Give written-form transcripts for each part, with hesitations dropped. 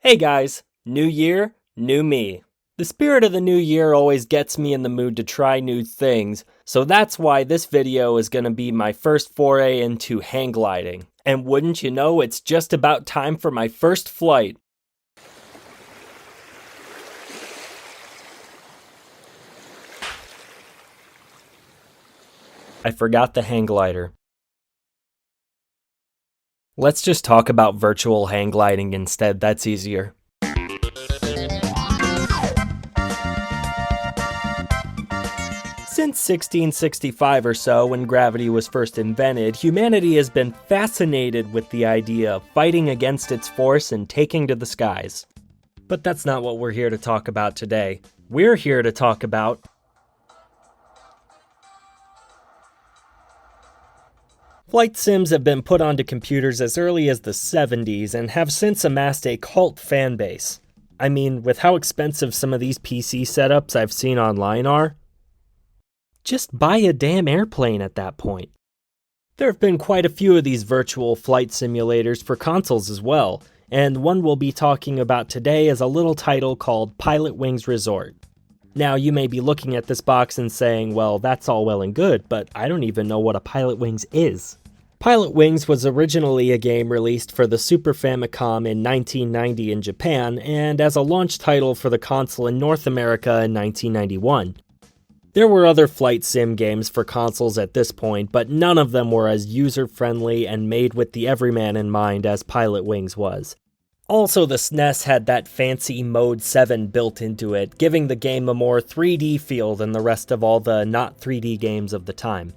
Hey guys, new year, new me. The spirit of the new year always gets me in the mood to try new things, so that's why this video is going to be my first foray into hang gliding. And wouldn't you know, it's just about time for my first flight. I forgot the hang glider. Let's just talk about virtual hang gliding instead, that's easier. Since 1665 or so, when gravity was first invented, humanity has been fascinated with the idea of fighting against its force and taking to the skies. But that's not what we're here to talk about today. We're here to talk about flight sims have been put onto computers as early as the 70s and have since amassed a cult fan base. I mean, with how expensive some of these PC setups I've seen online are, just buy a damn airplane at that point. There have been quite a few of these virtual flight simulators for consoles as well, and one we'll be talking about today is a little title called Pilotwings Resort. Now, you may be looking at this box and saying, well, that's all well and good, but I don't even know what a Pilotwings is. Pilotwings was originally a game released for the Super Famicom in 1990 in Japan, and as a launch title for the console in North America in 1991. There were other flight sim games for consoles at this point, but none of them were as user-friendly and made with the everyman in mind as Pilotwings was. Also, the SNES had that fancy Mode 7 built into it, giving the game a more 3D feel than the rest of all the not 3D games of the time.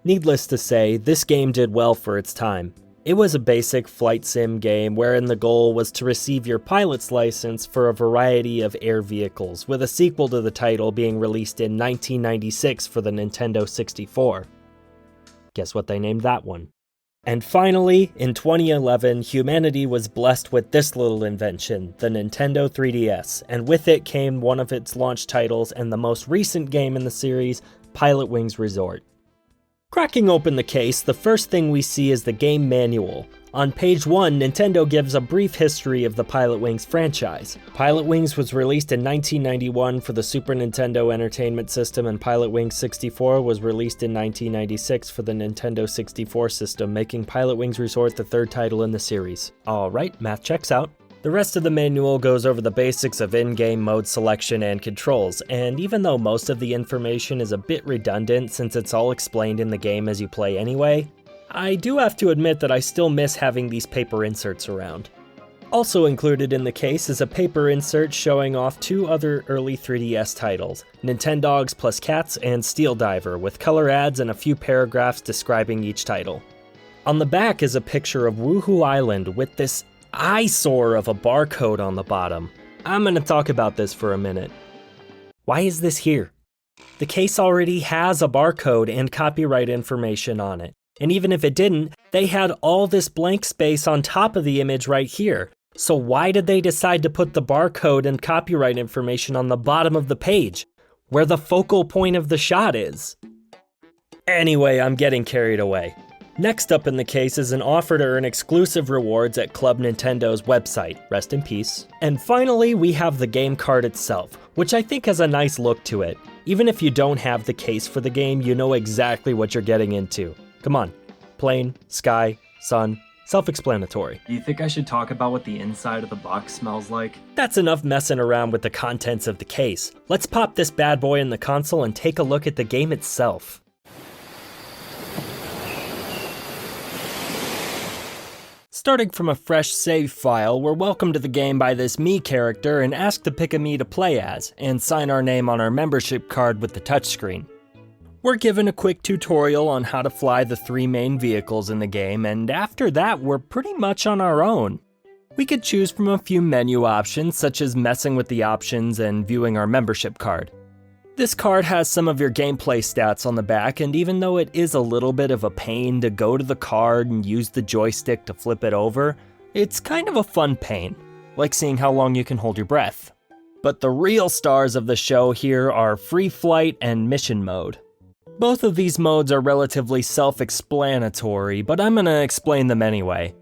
Needless to say, this game did well for its time. It was a basic flight sim game wherein the goal was to receive your pilot's license for a variety of air vehicles, with a sequel to the title being released in 1996 for the Nintendo 64. Guess what they named that one? And finally, in 2011, humanity was blessed with this little invention, the Nintendo 3DS, and with it came one of its launch titles and the most recent game in the series, Pilotwings Resort. Cracking open the case, the first thing we see is the game manual. On page 1, Nintendo gives a brief history of the Pilotwings franchise. Pilotwings was released in 1991 for the Super Nintendo Entertainment System, and Pilotwings 64 was released in 1996 for the Nintendo 64 system, making Pilotwings Resort the third title in the series. Alright, math checks out. The rest of the manual goes over the basics of in-game mode selection and controls, and even though most of the information is a bit redundant since it's all explained in the game as you play anyway, I do have to admit that I still miss having these paper inserts around. Also included in the case is a paper insert showing off two other early 3DS titles, Nintendogs Plus Cats and Steel Diver, with color ads and a few paragraphs describing each title. On the back is a picture of Woohoo Island with this eyesore of a barcode on the bottom. I'm gonna talk about this for a minute. Why is this here? The case already has a barcode and copyright information on it. And even if it didn't, they had all this blank space on top of the image right here. So why did they decide to put the barcode and copyright information on the bottom of the page, where the focal point of the shot is? Anyway, I'm getting carried away. Next up in the case is an offer to earn exclusive rewards at Club Nintendo's website, rest in peace. And finally, we have the game card itself, which I think has a nice look to it. Even if you don't have the case for the game, you know exactly what you're getting into. Come on, plane, sky, sun, self-explanatory. Do you think I should talk about what the inside of the box smells like? That's enough messing around with the contents of the case. Let's pop this bad boy in the console and take a look at the game itself. Starting from a fresh save file, we're welcomed to the game by this Mii character and asked to pick a Mii to play as, and sign our name on our membership card with the touchscreen. We're given a quick tutorial on how to fly the three main vehicles in the game, and after that, we're pretty much on our own. We could choose from a few menu options, such as messing with the options and viewing our membership card. This card has some of your gameplay stats on the back, and even though it is a little bit of a pain to go to the card and use the joystick to flip it over, it's kind of a fun pain, like seeing how long you can hold your breath. But the real stars of the show here are Free Flight and Mission Mode. Both of these modes are relatively self-explanatory, but I'm gonna explain them anyway.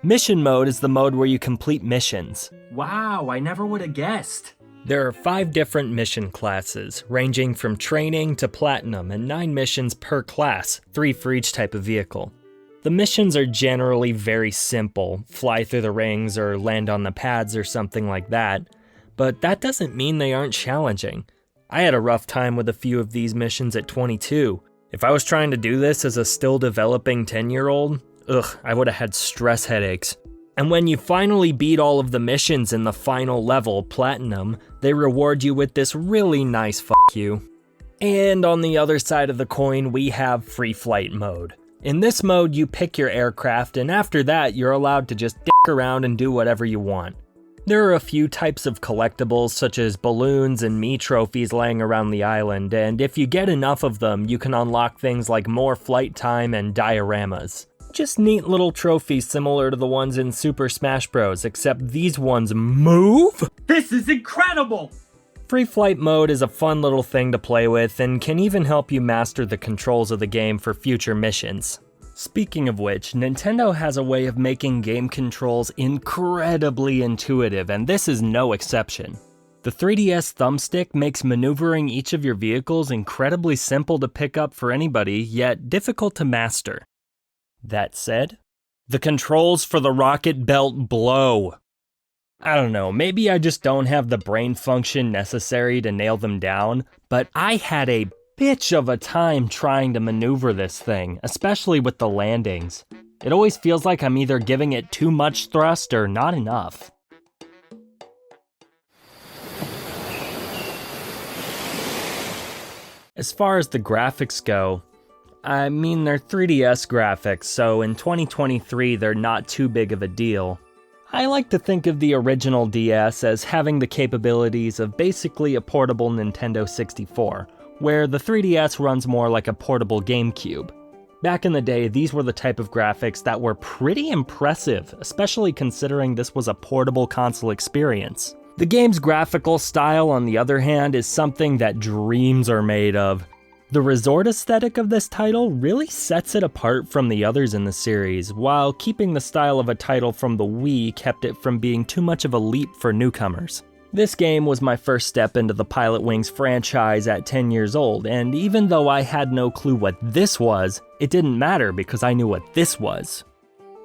Mission mode is the mode where you complete missions. Wow, I never would have guessed. There are 5 different mission classes, ranging from training to platinum, and 9 missions per class, 3 for each type of vehicle. The missions are generally very simple, fly through the rings or land on the pads or something like that, but that doesn't mean they aren't challenging. I had a rough time with a few of these missions at 22. If I was trying to do this as a still developing 10-year-old, I would have had stress headaches. And when you finally beat all of the missions in the final level, Platinum, they reward you with this really nice fuck you. And on the other side of the coin, we have Free Flight mode. In this mode, you pick your aircraft, and after that, you're allowed to just dick around and do whatever you want. There are a few types of collectibles, such as balloons and Mii trophies laying around the island, and if you get enough of them, you can unlock things like more flight time and dioramas. Just neat little trophies similar to the ones in Super Smash Bros, except these ones move? This is incredible! Free Flight mode is a fun little thing to play with and can even help you master the controls of the game for future missions. Speaking of which, Nintendo has a way of making game controls incredibly intuitive, and this is no exception. The 3DS thumbstick makes maneuvering each of your vehicles incredibly simple to pick up for anybody, yet difficult to master. That said, the controls for the rocket belt blow. I don't know, maybe I just don't have the brain function necessary to nail them down, but I had a bitch of a time trying to maneuver this thing, especially with the landings. It always feels like I'm either giving it too much thrust or not enough. As far as the graphics go, I mean, they're 3DS graphics, so in 2023 they're not too big of a deal. I like to think of the original DS as having the capabilities of basically a portable Nintendo 64, where the 3DS runs more like a portable GameCube. Back in the day, these were the type of graphics that were pretty impressive, especially considering this was a portable console experience. The game's graphical style, on the other hand, is something that dreams are made of. The resort aesthetic of this title really sets it apart from the others in the series, while keeping the style of a title from the Wii kept it from being too much of a leap for newcomers. This game was my first step into the Pilotwings franchise at 10 years old, and even though I had no clue what this was, it didn't matter because I knew what this was.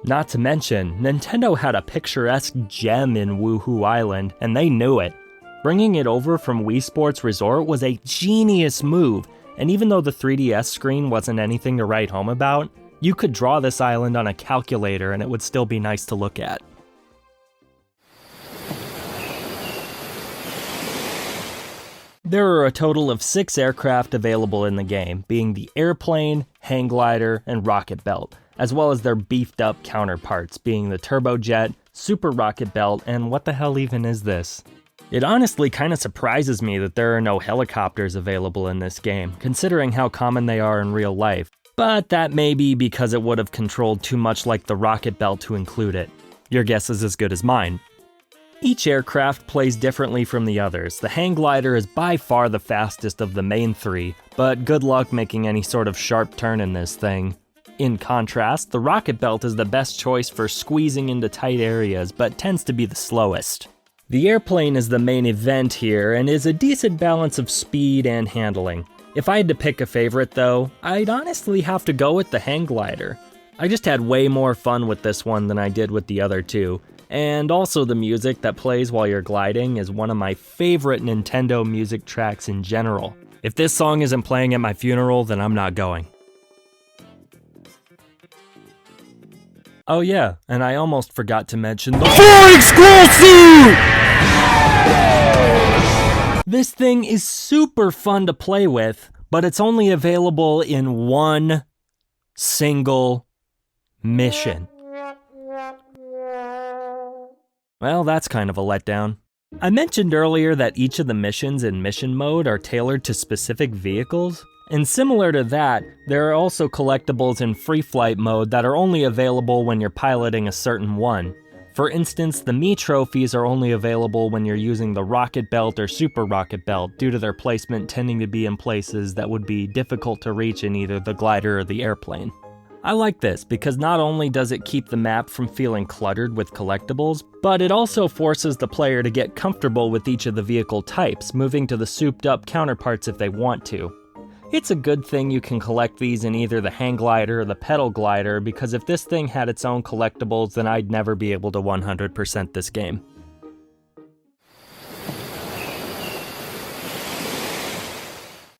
Not to mention, Nintendo had a picturesque gem in Woohoo Island, and they knew it. Bringing it over from Wii Sports Resort was a genius move, and even though the 3DS screen wasn't anything to write home about, you could draw this island on a calculator and it would still be nice to look at. There are a total of 6 aircraft available in the game, being the airplane, hang glider, and rocket belt, as well as their beefed up counterparts, being the turbojet, super rocket belt, and what the hell even is this? It honestly kinda surprises me that there are no helicopters available in this game, considering how common they are in real life, but that may be because it would have controlled too much like the rocket belt to include it. Your guess is as good as mine. Each aircraft plays differently from the others. The hang glider is by far the fastest of the main 3, but good luck making any sort of sharp turn in this thing. In contrast, the rocket belt is the best choice for squeezing into tight areas, but tends to be the slowest. The airplane is the main event here, and is a decent balance of speed and handling. If I had to pick a favorite though, I'd honestly have to go with the hang glider. I just had way more fun with this one than I did with the other two, and also the music that plays while you're gliding is one of my favorite Nintendo music tracks in general. If this song isn't playing at my funeral, then I'm not going. Oh yeah, and I almost forgot to mention the 4 exclusive! This thing is super fun to play with, but it's only available in one single mission. Well, that's kind of a letdown. I mentioned earlier that each of the missions in mission mode are tailored to specific vehicles, and similar to that, there are also collectibles in free flight mode that are only available when you're piloting a certain one. For instance, the Mii trophies are only available when you're using the rocket belt or super rocket belt due to their placement tending to be in places that would be difficult to reach in either the glider or the airplane. I like this because not only does it keep the map from feeling cluttered with collectibles, but it also forces the player to get comfortable with each of the vehicle types, moving to the souped up counterparts if they want to. It's a good thing you can collect these in either the hang glider or the pedal glider, because if this thing had its own collectibles, then I'd never be able to 100% this game.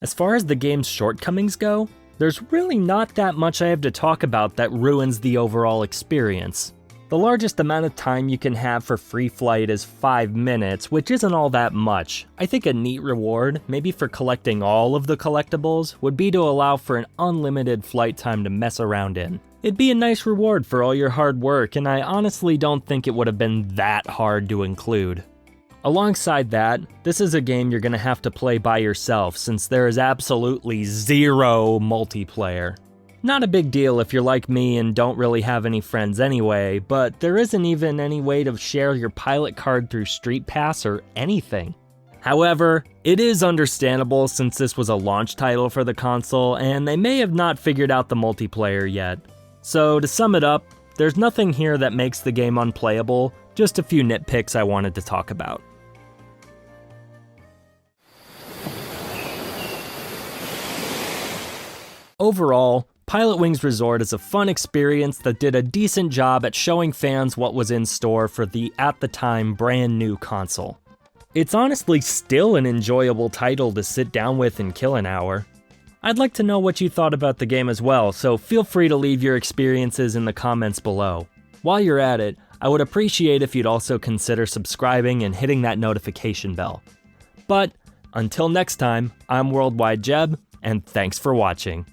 As far as the game's shortcomings go, there's really not that much I have to talk about that ruins the overall experience. The largest amount of time you can have for free flight is 5 minutes, which isn't all that much. I think a neat reward, maybe for collecting all of the collectibles, would be to allow for an unlimited flight time to mess around in. It'd be a nice reward for all your hard work, and I honestly don't think it would have been that hard to include. Alongside that, this is a game you're going to have to play by yourself since there is absolutely zero multiplayer. Not a big deal if you're like me and don't really have any friends anyway, but there isn't even any way to share your pilot card through Street Pass or anything. However, it is understandable since this was a launch title for the console and they may have not figured out the multiplayer yet. So to sum it up, there's nothing here that makes the game unplayable, just a few nitpicks I wanted to talk about. Overall, Pilotwings Resort is a fun experience that did a decent job at showing fans what was in store for the, at the time, brand new console. It's honestly still an enjoyable title to sit down with and kill an hour. I'd like to know what you thought about the game as well, so feel free to leave your experiences in the comments below. While you're at it, I would appreciate if you'd also consider subscribing and hitting that notification bell. But until next time, I'm WorldWideJeb, and thanks for watching.